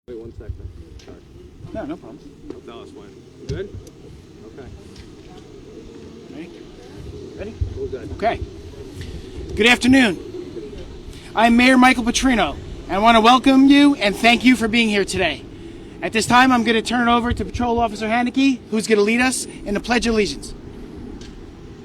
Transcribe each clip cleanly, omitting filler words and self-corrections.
Wait 1 second. Sorry. No, no problem. Don't tell us when. You good? Okay. Ready? We're good. Okay. Good afternoon. I'm Mayor Michael Petrino, and I want to welcome you and thank you for being here today. At this time, I'm going to turn it over to Patrol Officer Haneke, who's going to lead us in the Pledge of Allegiance.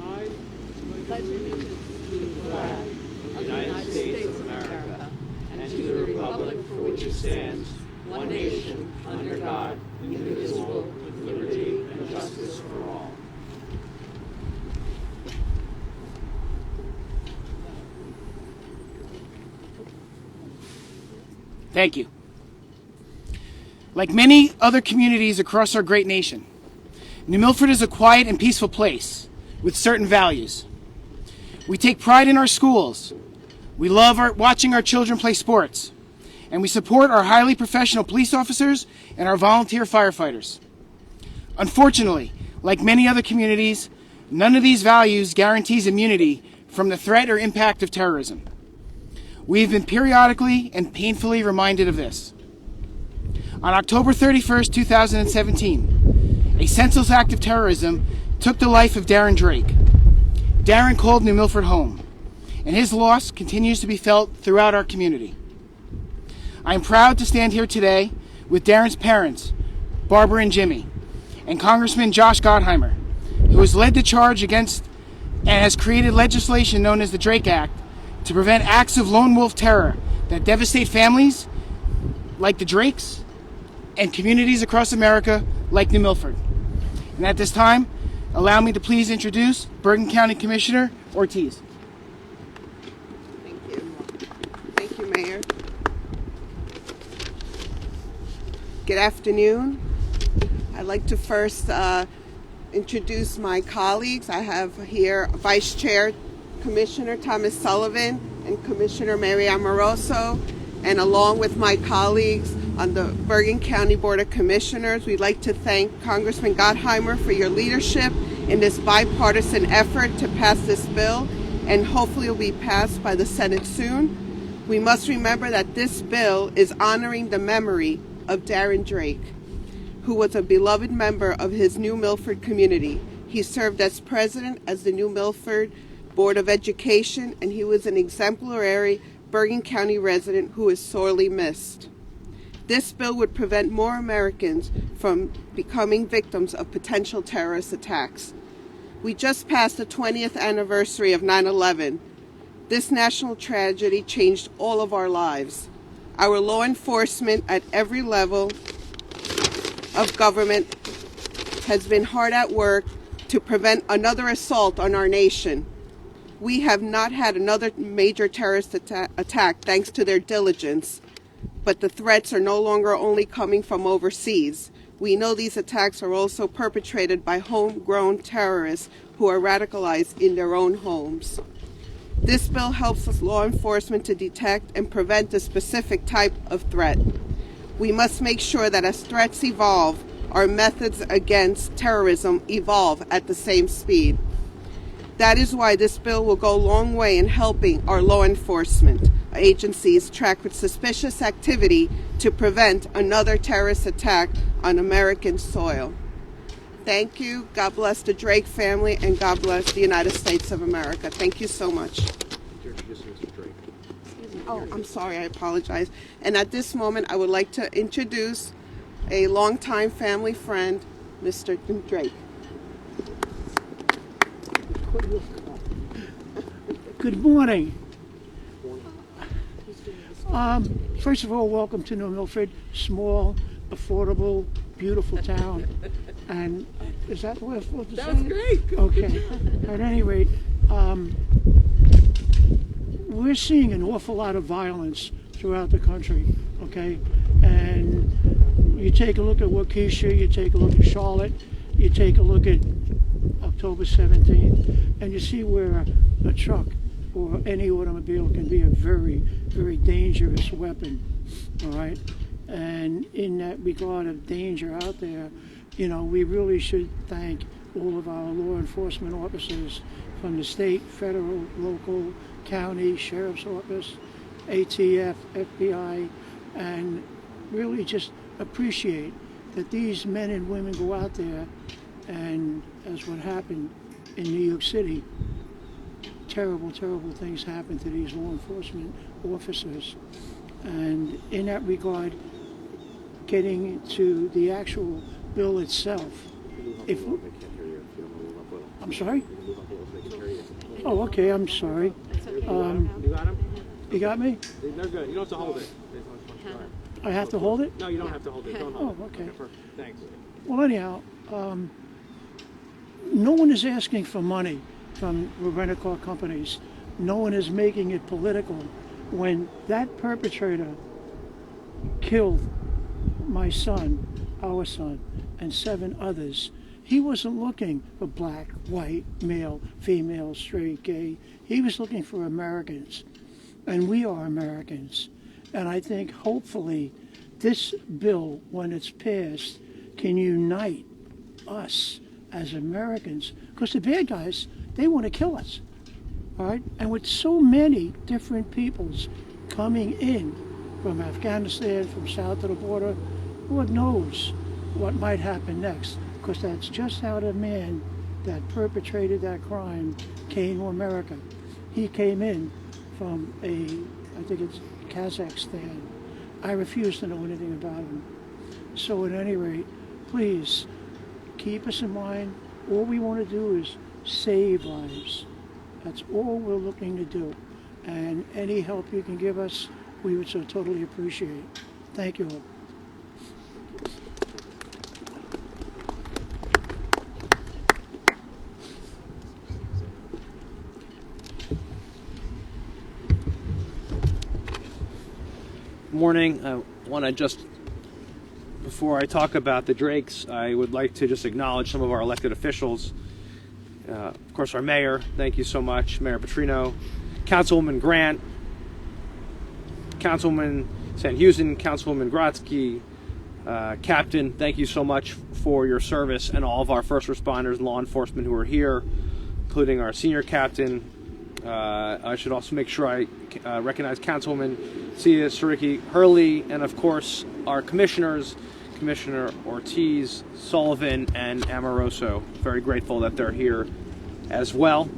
I pledge allegiance to the flag of the United States of America and to the republic for which it stands, one nation, under God, indivisible, with liberty and justice for all. Thank you. Like many other communities across our great nation, New Milford is a quiet and peaceful place with certain values. We take pride in our schools. We love watching our children play sports. And we support our highly professional police officers and our volunteer firefighters. Unfortunately, like many other communities, none of these values guarantees immunity from the threat or impact of terrorism. We've been periodically and painfully reminded of this. On October 31st, 2017, a senseless act of terrorism took the life of Darren Drake. Darren called New Milford home, and his loss continues to be felt throughout our community. I am proud to stand here today with Darren's parents, Barbara and Jimmy, and Congressman Josh Gottheimer, who has led the charge against and has created legislation known as the Drake Act to prevent acts of lone wolf terror that devastate families like the Drakes and communities across America like New Milford. And at this time, allow me to please introduce Bergen County Commissioner Ortiz. Thank you. Thank you, Mayor. Good afternoon. I'd like to first introduce my colleagues. I have here Vice Chair Commissioner Thomas Sullivan and Commissioner Mary Amoroso, and along with my colleagues on the Bergen County Board of Commissioners, we'd like to thank Congressman Gottheimer for your leadership in this bipartisan effort to pass this bill, and hopefully it will be passed by the Senate soon. We must remember that this bill is honoring the memory of Darren Drake, who was a beloved member of his New Milford community. He served as president as the New Milford Board of Education, and he was an exemplary Bergen County resident who is sorely missed. This bill would prevent more Americans from becoming victims of potential terrorist attacks. We just passed the 20th anniversary of 9/11. This national tragedy changed all of our lives. Our law enforcement at every level of government has been hard at work to prevent another assault on our nation. We have not had another major terrorist attack thanks to their diligence, but the threats are no longer only coming from overseas. We know these attacks are also perpetrated by homegrown terrorists who are radicalized in their own homes. This bill helps us law enforcement to detect and prevent a specific type of threat. We must make sure that as threats evolve, our methods against terrorism evolve at the same speed. That is why this bill will go a long way in helping our law enforcement agencies track with suspicious activity to prevent another terrorist attack on American soil. Thank you. God bless the Drake family, and God bless the United States of America. Thank you so much. Oh, I'm sorry. I apologize. And at this moment, I would like to introduce a longtime family friend, Mr. Drake. Good morning. First of all, welcome to New Milford. Small, affordable, beautiful town. And is that the way I'm supposed to say it? That was great. Okay. At any rate, we're seeing an awful lot of violence throughout the country, okay? And you take a look at Waukesha, you take a look at Charlotte, you take a look at October 17th, and you see where a truck or any automobile can be a very, very dangerous weapon, all right? And in that regard of danger out there, you know, we really should thank all of our law enforcement officers from the state, federal, local, county, sheriff's office, ATF, FBI, and really just appreciate that these men and women go out there, and as what happened in New York City, terrible, terrible things happen to these law enforcement officers. And in that regard, getting to the actual bill itself, I'm sorry? Oh, okay, I'm sorry. You got him? You got me? They're good. You don't have to hold it. I have to hold it? No, you don't have to hold it. Don't hold Oh, okay. perfect. Thanks. Well, anyhow, no one is asking for money from rent-a-car companies. No one is making it political. When that perpetrator killed my son, our son, and 7 others, he wasn't looking for black, white, male, female, straight, gay. He was looking for Americans. And we are Americans. And I think hopefully this bill, when it's passed, can unite us as Americans. Because the bad guys, they want to kill us. All right? And with so many different peoples coming in from Afghanistan, from south of the border, Lord knows what might happen next. Because that's just how the man that perpetrated that crime came to America. He came in from I think it's Kazakhstan. I refuse to know anything about him. So at any rate, please keep us in mind. All we want to do is save lives. That's all we're looking to do. And any help you can give us, we would so totally appreciate. Thank you all. Morning. I want to just, before I talk about the Drakes, I would like to just acknowledge some of our elected officials. Of course, our mayor, thank you so much, Mayor Petrino, Councilwoman Grant, Councilwoman Sanhusen, Councilwoman Grotsky, Captain, thank you so much for your service, and all of our first responders and law enforcement who are here, including our senior captain. I should also make sure I recognize Councilwoman Sia Sariki Hurley, and of course our commissioners, Commissioner Ortiz, Sullivan, and Amoroso. Very grateful that they're here as well.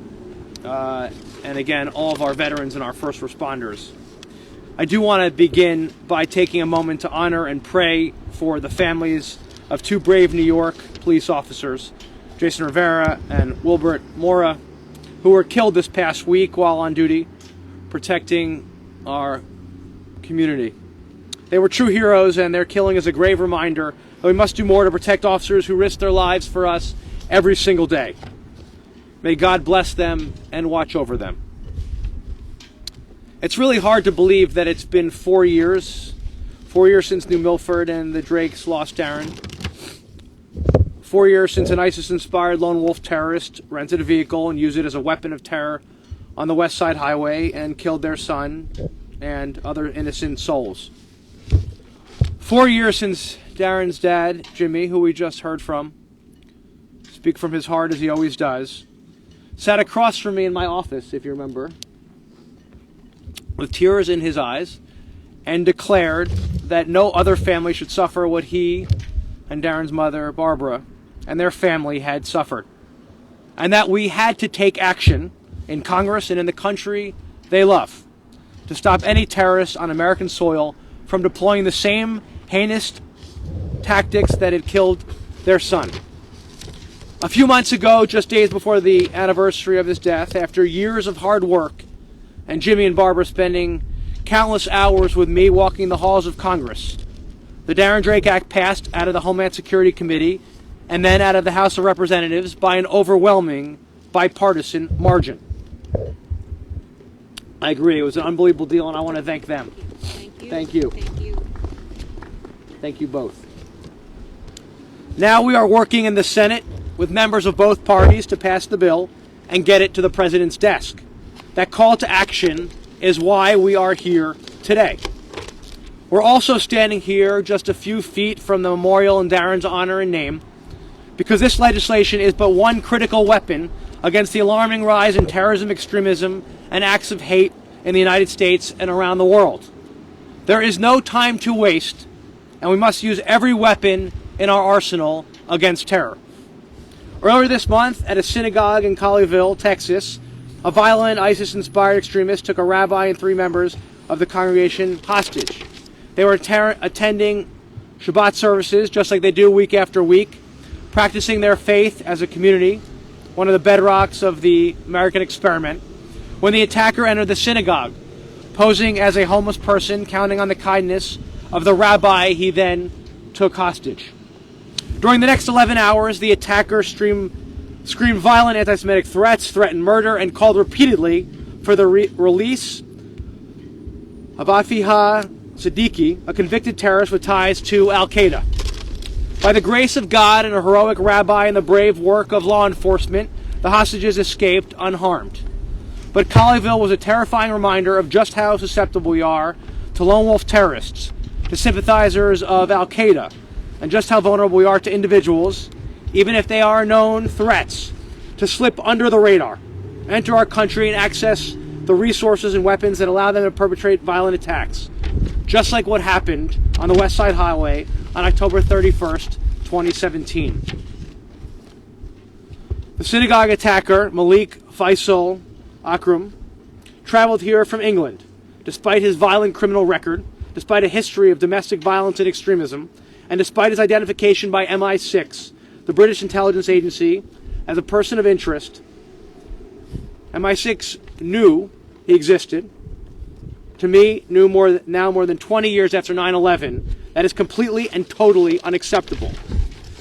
And again, all of our veterans and our first responders. I do want to begin by taking a moment to honor and pray for the families of 2 brave New York police officers, Jason Rivera and Wilbert Mora, who were killed this past week while on duty, protecting our community. They were true heroes, and their killing is a grave reminder that we must do more to protect officers who risk their lives for us every single day. May God bless them and watch over them. It's really hard to believe that it's been 4 years. 4 years since New Milford and the Drakes lost Darren. 4 years since an ISIS-inspired lone wolf terrorist rented a vehicle and used it as a weapon of terror on the West Side Highway and killed their son and other innocent souls. 4 years since Darren's dad, Jimmy, who we just heard from, speak from his heart as he always does, sat across from me in my office, if you remember, with tears in his eyes, and declared that no other family should suffer what he and Darren's mother, Barbara, and their family had suffered. And that we had to take action in Congress and in the country they love to stop any terrorists on American soil from deploying the same heinous tactics that had killed their son. A few months ago, just days before the anniversary of his death, after years of hard work, and Jimmy and Barbara spending countless hours with me walking the halls of Congress, the Darren Drake Act passed out of the Homeland Security Committee and then out of the House of Representatives by an overwhelming bipartisan margin. I agree. It was an unbelievable deal, and I want to thank them. Thank you. Thank you. Thank you. Thank you both. Now we are working in the Senate with members of both parties to pass the bill and get it to the president's desk. That call to action is why we are here today. We're also standing here just a few feet from the memorial in Darren's honor and name because this legislation is but one critical weapon against the alarming rise in terrorism, extremism, and acts of hate in the United States and around the world. There is no time to waste and we must use every weapon in our arsenal against terror. Earlier this month, at a synagogue in Colleyville, Texas, a violent ISIS-inspired extremist took a rabbi and 3 members of the congregation hostage. They were attending Shabbat services just like they do week after week, practicing their faith as a community, one of the bedrocks of the American experiment, when the attacker entered the synagogue, posing as a homeless person, counting on the kindness of the rabbi he then took hostage. During the next 11 hours, the attacker screamed violent anti-Semitic threats, threatened murder, and called repeatedly for the release of Afiha Siddiqui, a convicted terrorist with ties to Al-Qaeda. By the grace of God and a heroic rabbi and the brave work of law enforcement, the hostages escaped unharmed. But Colleyville was a terrifying reminder of just how susceptible we are to lone wolf terrorists, to sympathizers of Al-Qaeda, and just how vulnerable we are to individuals, even if they are known threats, to slip under the radar, enter our country and access the resources and weapons that allow them to perpetrate violent attacks, just like what happened on the West Side Highway on October 31st, 2017. The synagogue attacker, Malik Faisal Akram, traveled here from England, despite his violent criminal record, despite a history of domestic violence and extremism, and despite his identification by MI6, the British intelligence agency, as a person of interest. MI6 knew he existed. To me, knew more than 20 years after 9/11. That is completely and totally unacceptable.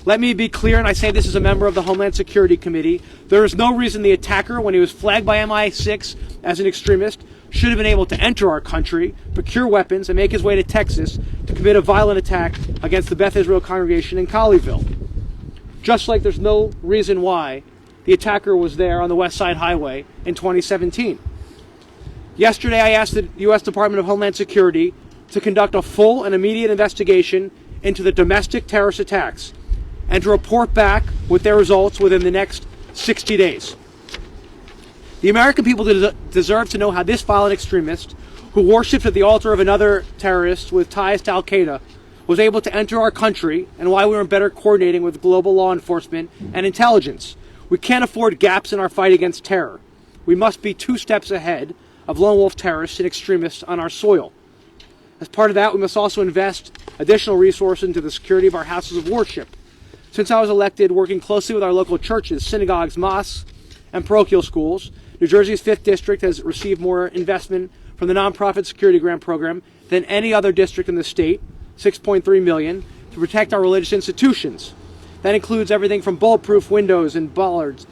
Let me be clear, and I say this as a member of the Homeland Security Committee. There is no reason the attacker, when he was flagged by MI6 as an extremist, should have been able to enter our country, procure weapons, and make his way to Texas to commit a violent attack against the Beth Israel congregation in Colleyville. Just like there's no reason why the attacker was there on the West Side Highway in 2017. Yesterday, I asked the U.S. Department of Homeland Security to conduct a full and immediate investigation into the domestic terrorist attacks and to report back with their results within the next 60 days. The American people deserve to know how this violent extremist, who worships at the altar of another terrorist with ties to Al-Qaeda, was able to enter our country, and why we weren't better coordinating with global law enforcement and intelligence. We can't afford gaps in our fight against terror. We must be 2 steps ahead of lone wolf terrorists and extremists on our soil. As part of that, we must also invest additional resources into the security of our houses of worship. Since I was elected, working closely with our local churches, synagogues, mosques, and parochial schools, New Jersey's 5th District has received more investment from the Nonprofit Security Grant Program than any other district in the state, $6.3 million, to protect our religious institutions. That includes everything from bulletproof windows and billards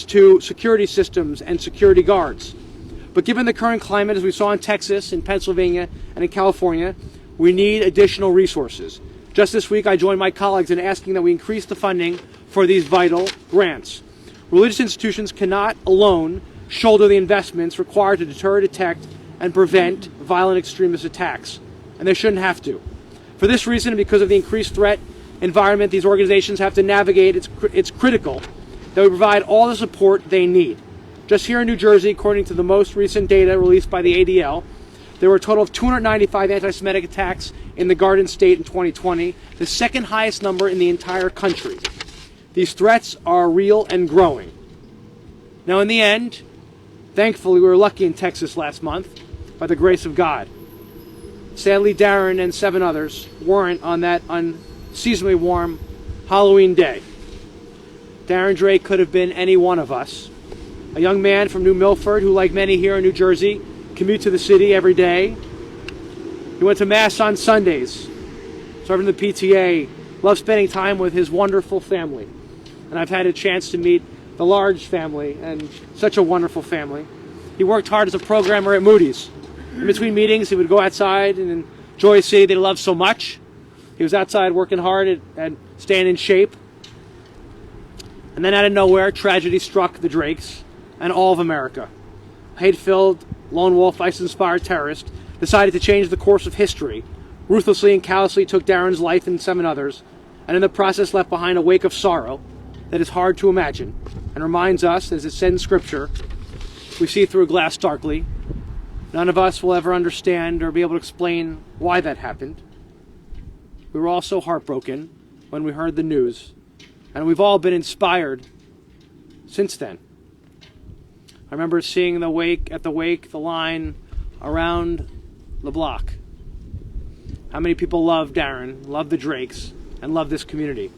to security systems and security guards. But given the current climate, as we saw in Texas, in Pennsylvania, and in California, we need additional resources. Just this week, I joined my colleagues in asking that we increase the funding for these vital grants. Religious institutions cannot alone shoulder the investments required to deter, detect, and prevent violent extremist attacks, and they shouldn't have to. For this reason, and because of the increased threat environment these organizations have to navigate, it's critical that we provide all the support they need. Just here in New Jersey, according to the most recent data released by the ADL, there were a total of 295 anti-Semitic attacks in the Garden State in 2020, the 2nd highest number in the entire country. These threats are real and growing. Now, in the end, thankfully, we were lucky in Texas last month, by the grace of God. Sadly, Darren and 7 others weren't on that unseasonably warm Halloween day. Darren Drake could have been any one of us. A young man from New Milford who, like many here in New Jersey, commute to the city every day. He went to Mass on Sundays, served in the PTA, loved spending time with his wonderful family. And I've had a chance to meet the large family, and such a wonderful family. He worked hard as a programmer at Moody's. In between meetings, he would go outside and enjoy a city they loved so much. He was outside working hard at staying in shape. And then out of nowhere, tragedy struck the Drakes and all of America. A hate-filled, lone wolf, ISIS-inspired terrorist decided to change the course of history, ruthlessly and callously took Darren's life and 7 others, and in the process left behind a wake of sorrow that is hard to imagine, and reminds us, as it said in Scripture, we see through a glass darkly. None of us will ever understand or be able to explain why that happened. We were all so heartbroken when we heard the news, and we've all been inspired since then. I remember seeing the wake, the line around the block. How many people love Darren, love the Drakes, and love this community?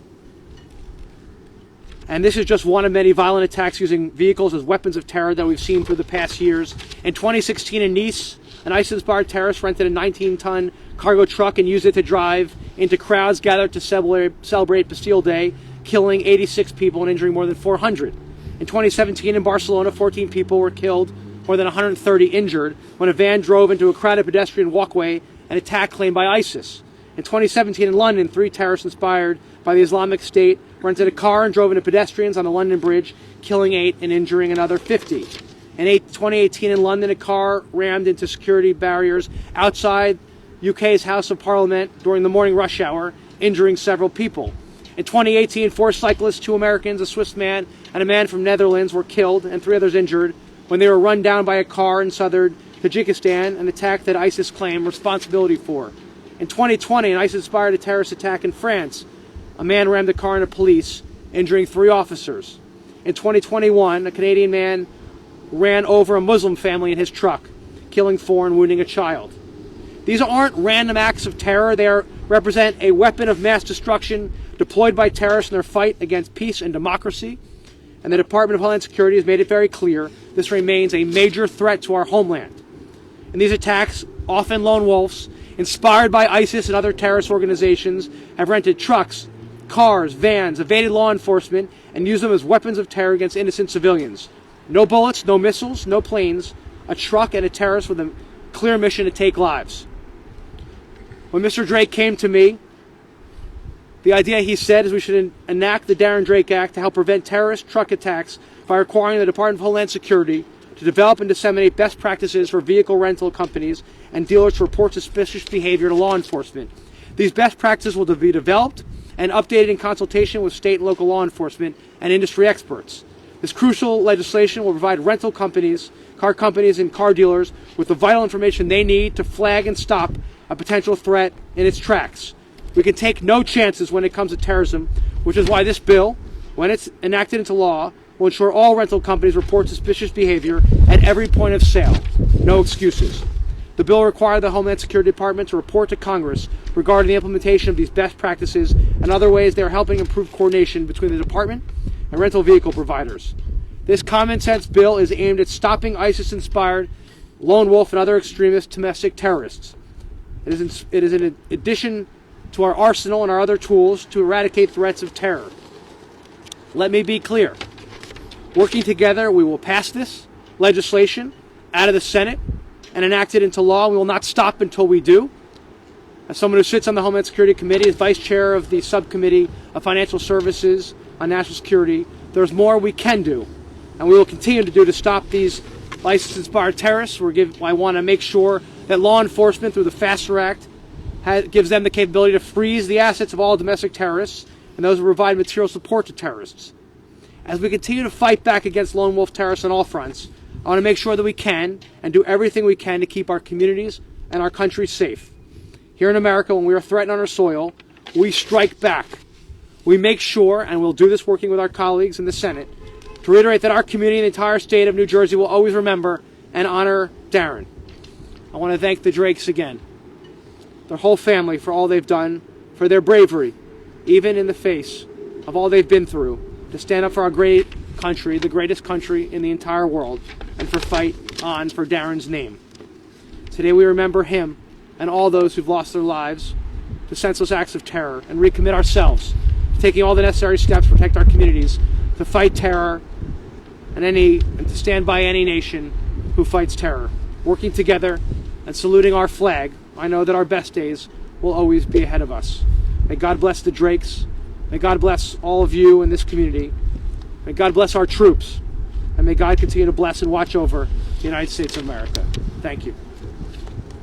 And this is just one of many violent attacks using vehicles as weapons of terror that we've seen through the past years. In 2016 in Nice, an ISIS-inspired terrorist rented a 19-ton cargo truck and used it to drive into crowds gathered to celebrate Bastille Day, killing 86 people and injuring more than 400. In 2017 in Barcelona, 14 people were killed, more than 130 injured, when a van drove into a crowded pedestrian walkway, an attack claimed by ISIS. In 2017 in London, 3 terrorists inspired by the Islamic State rented a car and drove into pedestrians on the London Bridge, killing 8 and injuring another 50. In 2018 in London, a car rammed into security barriers outside UK's House of Parliament during the morning rush hour, injuring several people. In 2018, 4 cyclists, 2 Americans, a Swiss man, and a man from Netherlands were killed and 3 others injured when they were run down by a car in southern Tajikistan, an attack that ISIS claimed responsibility for. In 2020, an ISIS-inspired terrorist attack in France. A man rammed a car into police, injuring 3 officers. In 2021, a Canadian man ran over a Muslim family in his truck, killing 4 and wounding a child. These aren't random acts of terror. They represent a weapon of mass destruction deployed by terrorists in their fight against peace and democracy. And the Department of Homeland Security has made it very clear this remains a major threat to our homeland. And these attacks, often lone wolves, inspired by ISIS and other terrorist organizations, have rented trucks, cars, vans, evaded law enforcement, and used them as weapons of terror against innocent civilians. No bullets, no missiles, no planes, a truck and a terrorist with a clear mission to take lives. When Mr. Drake came to me, the idea he said is we should enact the Darren Drake Act to help prevent terrorist truck attacks by requiring the Department of Homeland Security to develop and disseminate best practices for vehicle rental companies and dealers to report suspicious behavior to law enforcement. These best practices will be developed and updated in consultation with state and local law enforcement and industry experts. This crucial legislation will provide rental companies, car companies, and car dealers with the vital information they need to flag and stop a potential threat in its tracks. We can take no chances when it comes to terrorism, which is why this bill, when it's enacted into law, will ensure all rental companies report suspicious behavior at every point of sale. No excuses. The bill will require the Homeland Security Department to report to Congress regarding the implementation of these best practices and other ways they are helping improve coordination between the department and rental vehicle providers. This common sense bill is aimed at stopping ISIS-inspired lone wolf and other extremist domestic terrorists. It is in addition to our arsenal and our other tools to eradicate threats of terror. Let me be clear. Working together, we will pass this legislation out of the Senate and enact it into law. We will not stop until we do. As someone who sits on the Homeland Security Committee, as Vice Chair of the Subcommittee of Financial Services on National Security, there's more we can do, and we will continue to do to stop these ISIS-inspired terrorists. I want to make sure that law enforcement, through the FASTER Act, gives them the capability to freeze the assets of all domestic terrorists and those who provide material support to terrorists. As we continue to fight back against lone wolf terrorists on all fronts, I want to make sure that we can and do everything we can to keep our communities and our country safe. Here in America, when we are threatened on our soil, we strike back. We make sure, and we'll do this working with our colleagues in the Senate, to reiterate that our community and the entire state of New Jersey will always remember and honor Darren. I want to thank the Drakes again, their whole family, for all they've done, for their bravery, even in the face of all they've been through, to stand up for our great country, the greatest country in the entire world, and for fight on for Darren's name. Today we remember him and all those who've lost their lives to senseless acts of terror, and recommit ourselves to taking all the necessary steps to protect our communities, to fight terror, and to stand by any nation who fights terror. Working together and saluting our flag, I know that our best days will always be ahead of us. May God bless the Drakes. May God bless all of you in this community. May God bless our troops. And may God continue to bless and watch over the United States of America. Thank you.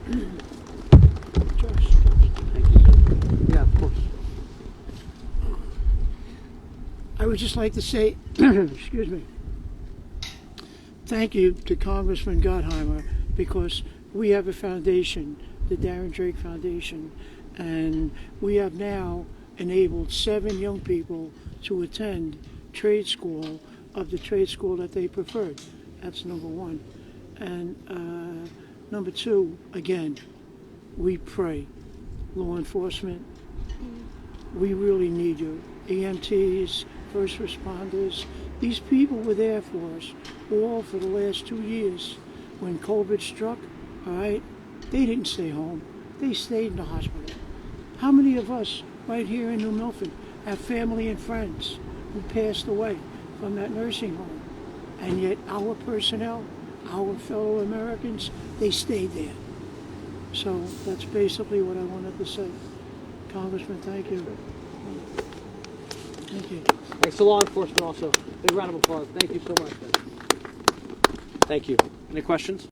Thank you. Yeah, of course. I would just like to say, excuse me, thank you to Congressman Gottheimer, because we have a foundation, the Darren Drake Foundation, And we have now enabled 7 young people to attend trade school of the trade school that they preferred. That's number one. And number two, again, we pray. Law enforcement, we really need you. EMTs, first responders, these people were there for us all for the last 2 years. When COVID struck, all right, they didn't stay home. They stayed in the hospital. How many of us right here in New Milford have family and friends who passed away from that nursing home? And yet our personnel, our fellow Americans, they stayed there. So that's basically what I wanted to say. Congressman, thank you. Thank you. Thanks to law enforcement also. Big round of applause. Thank you so much. Thank you. Any questions?